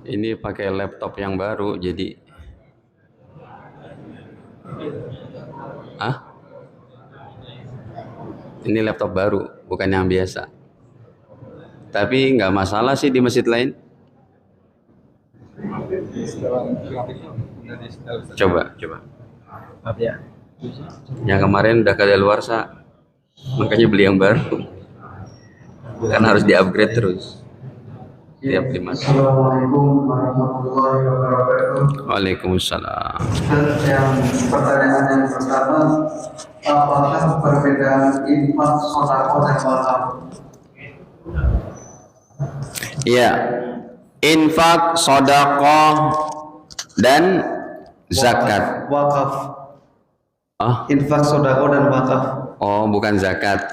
Ini pakai laptop yang baru, jadi ini laptop baru, bukan yang biasa. Tapi nggak masalah sih di masjid lain. Coba. Ya. Yang kemarin udah kadaluarsa, makanya beli yang baru. Kan harus di-upgrade terus. Tiap 5 tahun. Assalamualaikum warahmatullahi wabarakatuh. Waalaikumsalam. Pertanyaan yang pertama, apakah perbedaan infak, sedekah dan wakaf? Iya, infak, sedekah dan zakat. Wakaf. Oh, Infak, sedekah dan wakaf. oh bukan zakat.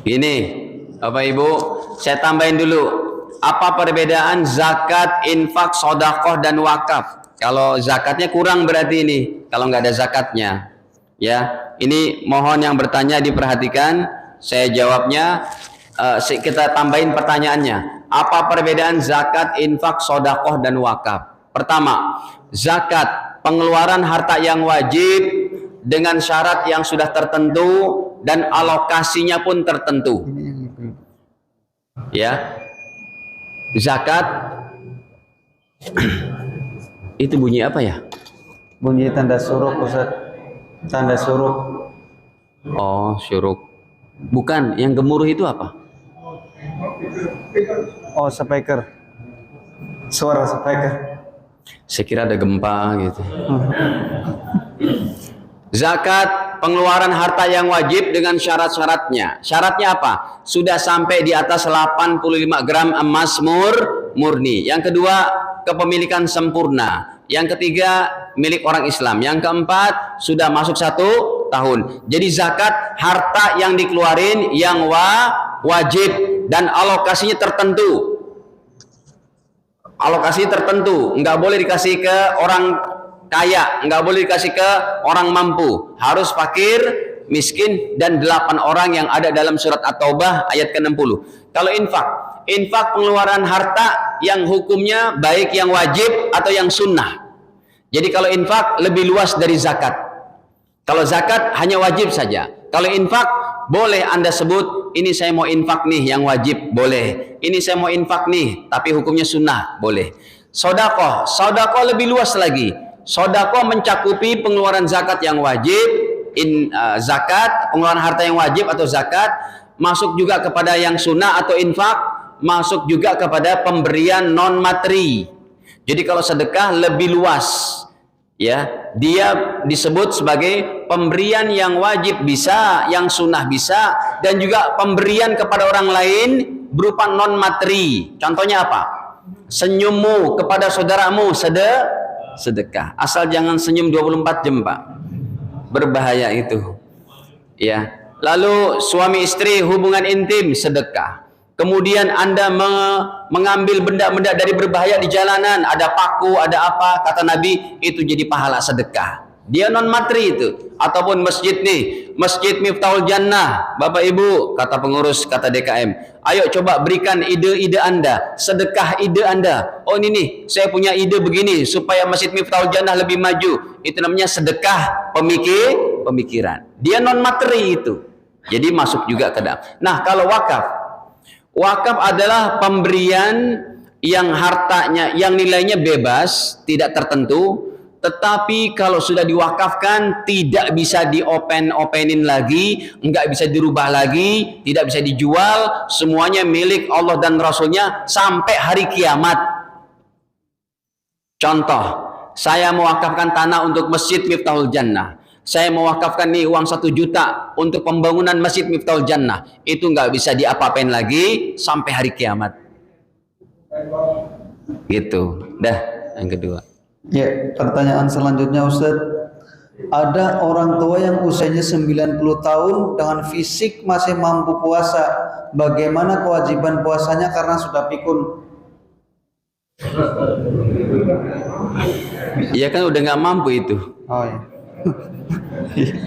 Ini, Bapak Ibu, saya tambahin dulu. Apa perbedaan zakat, infak, sedekah dan wakaf? Kalau zakatnya kurang berarti ini. Kalau nggak ada zakatnya, ya. Ini mohon yang bertanya diperhatikan. Saya jawabnya. Kita tambahin pertanyaannya. Apa perbedaan zakat, infak, sedekah dan wakaf? Pertama, zakat pengeluaran harta yang wajib dengan syarat yang sudah tertentu dan alokasinya pun tertentu. Ya, zakat itu bunyi apa ya? Bunyi tanda suruk, Ustaz. Tanda suruk. Oh, syuruk. Bukan, yang gemuruh itu apa? Oh, speaker. Suara speaker. Saya kira ada gempa gitu. Zakat pengeluaran harta yang wajib dengan syarat-syaratnya. Syaratnya apa? Sudah sampai di atas 85 gram emas murni. Yang kedua, kepemilikan sempurna. Yang ketiga, milik orang Islam. Yang keempat, sudah masuk 1 tahun. Jadi zakat harta yang dikeluarin yang wajib dan alokasinya tertentu. Alokasi tertentu, nggak boleh dikasih ke orang kaya, nggak boleh dikasih ke orang mampu, harus fakir, miskin, dan 8 orang yang ada dalam surat At-Taubah ayat ke-60. Kalau infak pengeluaran harta yang hukumnya baik yang wajib atau yang sunnah. Jadi kalau infak lebih luas dari zakat. Kalau zakat hanya wajib saja. Kalau infak boleh Anda sebut, ini saya mau infak nih yang wajib, boleh. Ini saya mau infak nih, tapi hukumnya sunnah, boleh. Sedekah lebih luas lagi. Sedekah mencakupi pengeluaran zakat yang wajib, zakat, pengeluaran harta yang wajib atau zakat, masuk juga kepada yang sunnah atau infak, masuk juga kepada pemberian non materi. Jadi kalau sedekah lebih luas. Ya, dia disebut sebagai pemberian yang wajib bisa, yang sunnah bisa, dan juga pemberian kepada orang lain berupa non materi. Contohnya apa? Senyummu kepada saudaramu sedekah. Asal jangan senyum 24 jam, Pak. Berbahaya itu. Ya. Lalu suami istri hubungan intim sedekah. Kemudian Anda mengambil benda-benda dari berbahaya di jalanan, ada paku, ada apa, kata Nabi, itu jadi pahala sedekah. Dia non materi itu. Ataupun masjid nih, Masjid Miftahul Jannah, Bapak Ibu, kata pengurus, kata DKM, ayo coba berikan ide-ide Anda, sedekah ide Anda. Oh ini nih, saya punya ide begini supaya Masjid Miftahul Jannah lebih maju. Itu namanya sedekah pemikiran. Dia non materi itu. Jadi masuk juga ke dalam. Nah, kalau wakaf adalah pemberian yang hartanya, yang nilainya bebas, tidak tertentu, tetapi kalau sudah diwakafkan tidak bisa diopen-openin lagi, nggak bisa dirubah lagi, tidak bisa dijual, semuanya milik Allah dan Rasulnya sampai hari kiamat. Contoh, saya mewakafkan tanah untuk Masjid Miftahul Jannah. Saya mewakafkan nih uang 1 juta untuk pembangunan Masjid Miftahul Jannah. Itu nggak bisa diapa-apain lagi sampai hari kiamat. Gitu. Dah, yang kedua. Ya, pertanyaan selanjutnya, Ustaz. Ada orang tua yang usianya 90 tahun dengan fisik masih mampu puasa. Bagaimana kewajiban puasanya karena sudah pikun? Iya kan udah nggak mampu itu. Oh iya.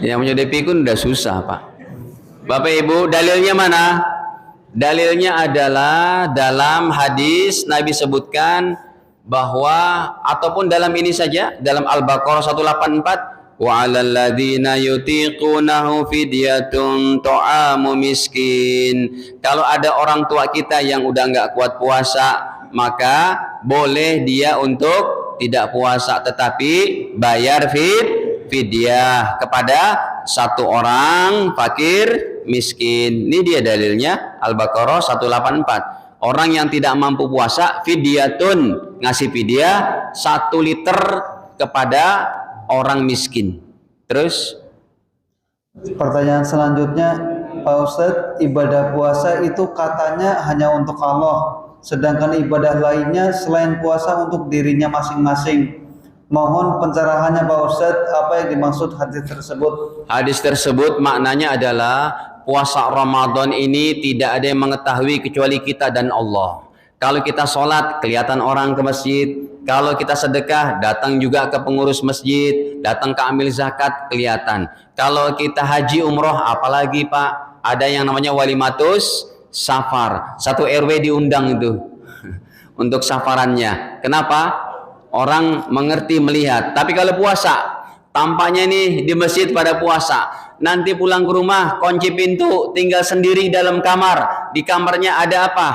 Yang menyudahi pikun udah susah, Pak. Bapak Ibu, dalilnya mana? Dalilnya adalah dalam hadis Nabi sebutkan bahwa, ataupun dalam ini saja, dalam Al-Baqarah 184, wa 'alal ladzina yutiqunahu fidyatun ta'amu miskin. Kalau ada orang tua kita yang udah nggak kuat puasa, maka boleh dia untuk tidak puasa tetapi bayar fidyah kepada satu orang fakir miskin. Ini dia dalilnya, Al-Baqarah 184. Orang yang tidak mampu puasa, fidyatun, ngasih fidyah 1 liter kepada orang miskin. Terus Pertanyaan selanjutnya, Pak Ustadz, ibadah puasa itu katanya hanya untuk Allah, sedangkan ibadah lainnya selain puasa untuk dirinya masing-masing. Mohon pencerahannya Pak Ustadz, apa yang dimaksud hadis tersebut? hadis tersebut maknanya adalah puasa Ramadan ini tidak ada yang mengetahui kecuali kita dan Allah. Kalau kita sholat, kelihatan orang ke masjid. Kalau kita sedekah, datang juga ke pengurus masjid. Datang ke amil zakat, kelihatan. Kalau kita haji umroh, apalagi Pak, ada yang namanya walimatus safar. 1 RW diundang itu untuk safarannya. Kenapa? Orang mengerti, melihat. Tapi kalau puasa, tampaknya nih di masjid pada puasa. Nanti pulang ke rumah, kunci pintu, tinggal sendiri dalam kamar. Di kamarnya ada apa?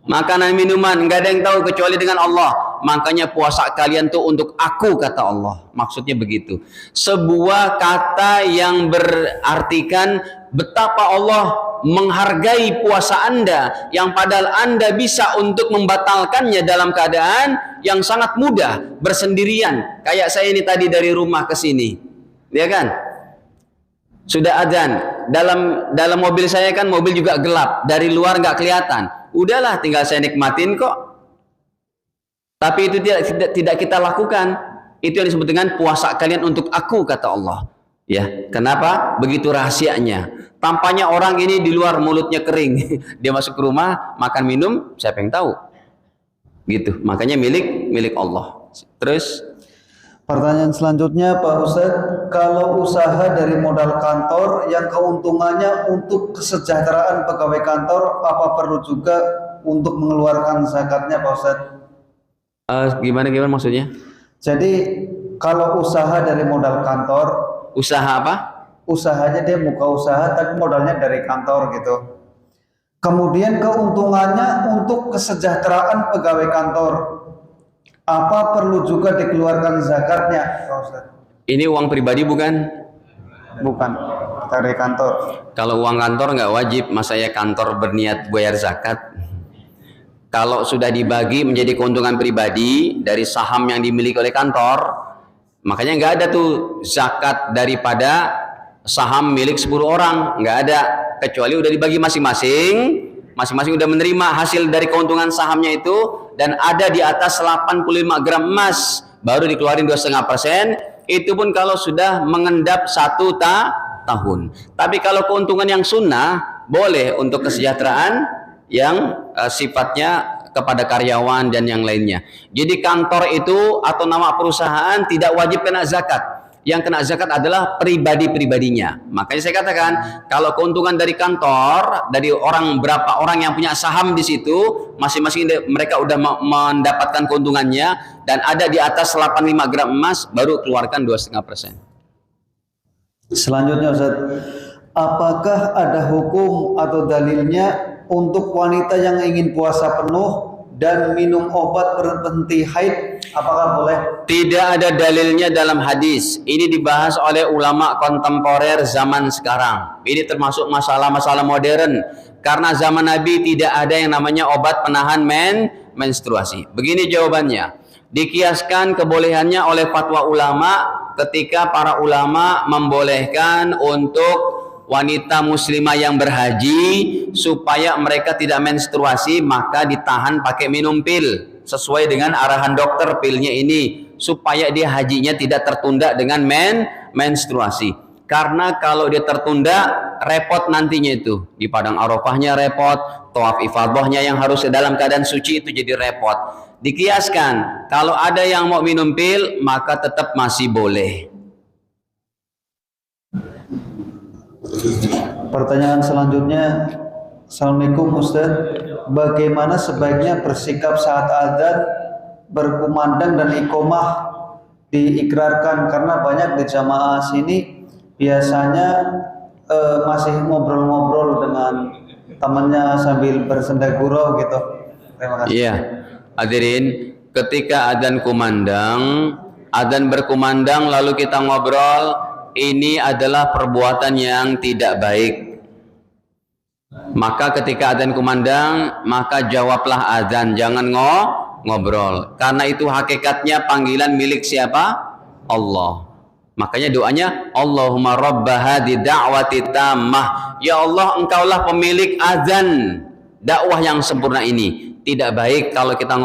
Makanan, minuman, nggak ada yang tahu kecuali dengan Allah. Makanya puasa kalian tuh untuk aku, kata Allah. Maksudnya begitu. Sebuah kata yang berartikan betapa Allah menghargai puasa Anda, yang padahal Anda bisa untuk membatalkannya dalam keadaan yang sangat mudah, bersendirian. Kayak saya ini tadi dari rumah ke sini, ya kan? Sudah adzan, dalam mobil saya kan, mobil juga gelap, dari luar nggak kelihatan. Udahlah, tinggal saya nikmatin kok. Tapi itu tidak kita lakukan. Itu yang disebut dengan puasa kalian untuk aku, kata Allah. Ya, kenapa? Begitu rahasianya. Tampaknya orang ini di luar mulutnya kering, dia masuk ke rumah makan minum, siapa yang tahu? Gitu. Makanya milik Allah. Terus Pertanyaan selanjutnya Pak Ustadz, kalau usaha dari modal kantor yang keuntungannya untuk kesejahteraan pegawai kantor, apa perlu juga untuk mengeluarkan zakatnya Pak Ustadz? gimana maksudnya? Jadi kalau usaha dari modal kantor, Usaha apa? usahanya dia buka usaha tapi modalnya dari kantor gitu. Kemudian keuntungannya untuk kesejahteraan pegawai kantor, apa perlu juga dikeluarkan zakatnya, Pak Ustadz? Ini uang pribadi bukan? Bukan, dari kantor. Kalau uang kantor nggak wajib, masa ya kantor berniat bayar zakat. Kalau sudah dibagi menjadi keuntungan pribadi dari saham yang dimiliki oleh kantor, makanya nggak ada tuh zakat daripada saham milik 10 orang, nggak ada, kecuali udah dibagi masing-masing udah menerima hasil dari keuntungan sahamnya itu, dan ada di atas 85 gram emas, baru dikeluarin 2,5%. Itu pun kalau sudah mengendap 1 tahun. Tapi kalau keuntungan yang sunnah, boleh untuk kesejahteraan yang sifatnya kepada karyawan dan yang lainnya. Jadi kantor itu atau nama perusahaan tidak wajib kena zakat. Yang kena zakat adalah pribadi-pribadinya. Makanya saya katakan, kalau keuntungan dari kantor, dari berapa orang yang punya saham di situ, masing-masing mereka udah mendapatkan keuntungannya dan ada di atas 85 gram emas, baru keluarkan 2,5%. Selanjutnya Ustaz, apakah ada hukum atau dalilnya untuk wanita yang ingin puasa penuh dan minum obat berhenti haid, apakah boleh? Tidak ada dalilnya dalam hadis. Ini dibahas oleh ulama kontemporer zaman sekarang. Ini termasuk masalah-masalah modern. Karena zaman Nabi tidak ada yang namanya obat penahan menstruasi. Begini jawabannya. Dikiaskan kebolehannya oleh fatwa ulama ketika para ulama membolehkan untuk wanita muslimah yang berhaji supaya mereka tidak menstruasi, maka ditahan pakai minum pil sesuai dengan arahan dokter. Pilnya ini supaya dia hajinya tidak tertunda dengan menstruasi. Karena kalau dia tertunda, repot nantinya itu. Di padang Arafahnya repot, tawaf ifadahnya yang harus dalam keadaan suci itu jadi repot. Dikiaskan, kalau ada yang mau minum pil, maka tetap masih boleh. Pertanyaan selanjutnya, Assalamualaikum Ustaz. Bagaimana sebaiknya bersikap saat azan, berkumandang dan iqomah diikrarkan, karena banyak di jamaah sini biasanya masih ngobrol-ngobrol dengan temannya sambil bersenda gurau gitu. Terima kasih. Iya, hadirin, ketika adzan kumandang, adzan berkumandang lalu kita ngobrol, ini adalah perbuatan yang tidak baik. Maka ketika adzan kumandang, maka jawablah adzan, jangan ngobrol. Karena itu hakikatnya panggilan milik siapa? Allah. Makanya doanya Allahumma rabba hadhi da'wati tammah. Ya Allah, engkaulah pemilik azan dakwah yang sempurna ini. Tidak baik kalau kita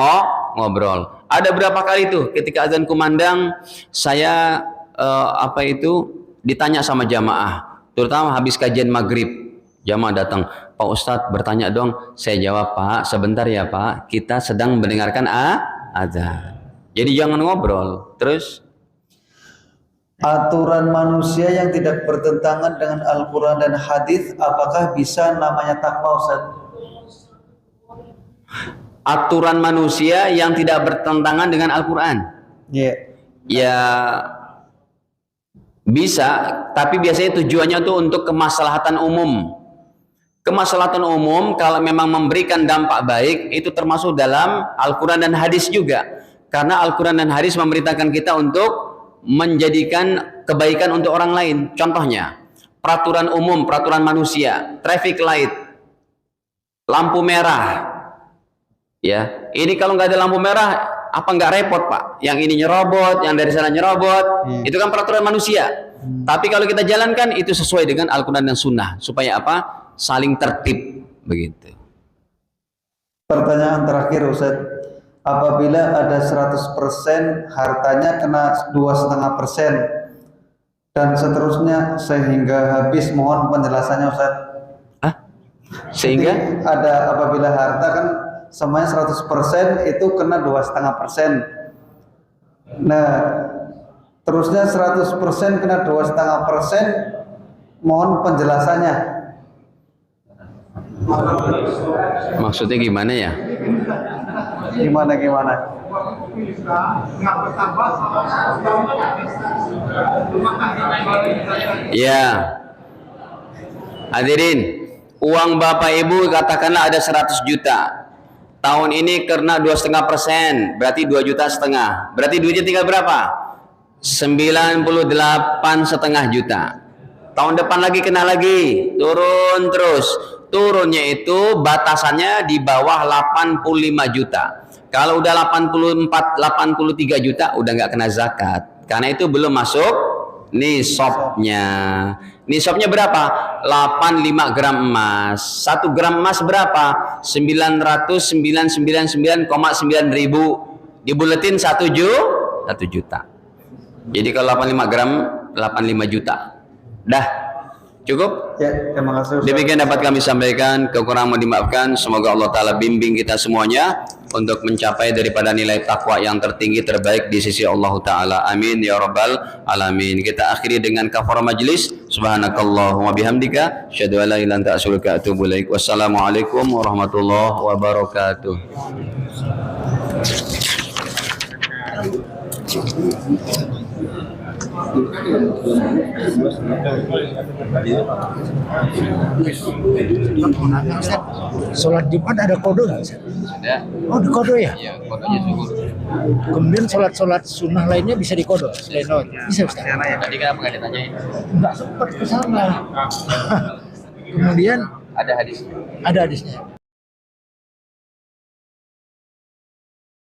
ngobrol. Ada berapa kali tuh ketika azan kumandang saya ditanya sama jamaah, terutama habis kajian maghrib. Jamaah datang, Pak Ustadz bertanya dong. Saya jawab, Pak, sebentar ya Pak, kita sedang mendengarkan azan. Jadi jangan ngobrol. Terus aturan manusia yang tidak bertentangan dengan Al-Quran dan hadis, apakah bisa namanya takwa, Ustaz? Aturan manusia yang tidak bertentangan dengan Al-Quran? Ya bisa, tapi biasanya tujuannya tuh untuk kemaslahatan umum. Kemaslahatan umum kalau memang memberikan dampak baik itu termasuk dalam Al-Quran dan hadis juga. Karena Al-Quran dan hadis memberitakan kita untuk menjadikan kebaikan untuk orang lain. Contohnya, peraturan umum, peraturan manusia, traffic light, lampu merah. Ya, ini kalau nggak ada lampu merah, apa nggak repot Pak? Yang ini nyerobot, yang dari sana nyerobot, itu kan peraturan manusia. Tapi kalau kita jalankan itu sesuai dengan Al-Quran dan Sunnah, supaya apa? Saling tertib begitu. Pertanyaan terakhir Ustaz, apabila ada 100% hartanya kena 2,5% dan seterusnya sehingga habis, mohon penjelasannya Ustaz. Sehingga jadi ada apabila harta kan semuanya 100% itu kena 2,5%. Nah, terusnya 100% kena 2,5%, mohon penjelasannya. maksudnya gimana ya? Gimana? Ya, hadirin, uang Bapak Ibu katakanlah ada 100 juta. Tahun ini karena 2,5%, berarti 2,5 juta. Berarti duitnya tinggal berapa? 98,5 juta. Tahun depan lagi kena lagi, turun terus. Turunnya itu batasannya di bawah 85 juta. Kalau udah 83 juta udah nggak kena zakat. Karena itu belum masuk nisabnya. Nisabnya berapa? 85 gram emas. 1 gram emas berapa? 999,9 ribu. Dibuletin 1 juta. Jadi kalau 85 gram 85 juta. Dah. Cukup? Ya, terima kasih Ustaz. Demikian dapat kami sampaikan, kekurangan mohon dimaafkan. Semoga Allah Ta'ala bimbing kita semuanya untuk mencapai daripada nilai takwa yang tertinggi terbaik di sisi Allah Ta'ala. Amin ya rabbal alamin. Kita akhiri dengan kafarah majlis. Subhanakallahumma bihamdika asyhadu an la ilaha illa anta astaghfiruka wa atubu ilaik. Wassalamualaikum warahmatullahi wabarakatuh. Sholat Jumat ada kode nggak? Ada. Oh, di kode ya? Ya, kodenya syukur. Kemudian sholat sunnah lainnya bisa di kode selain Ustaz? Bisa Ustaz? Tadi kenapa nggak ditanyain? Nggak sempat ke sana. Kemudian Ada hadis. ada hadisnya.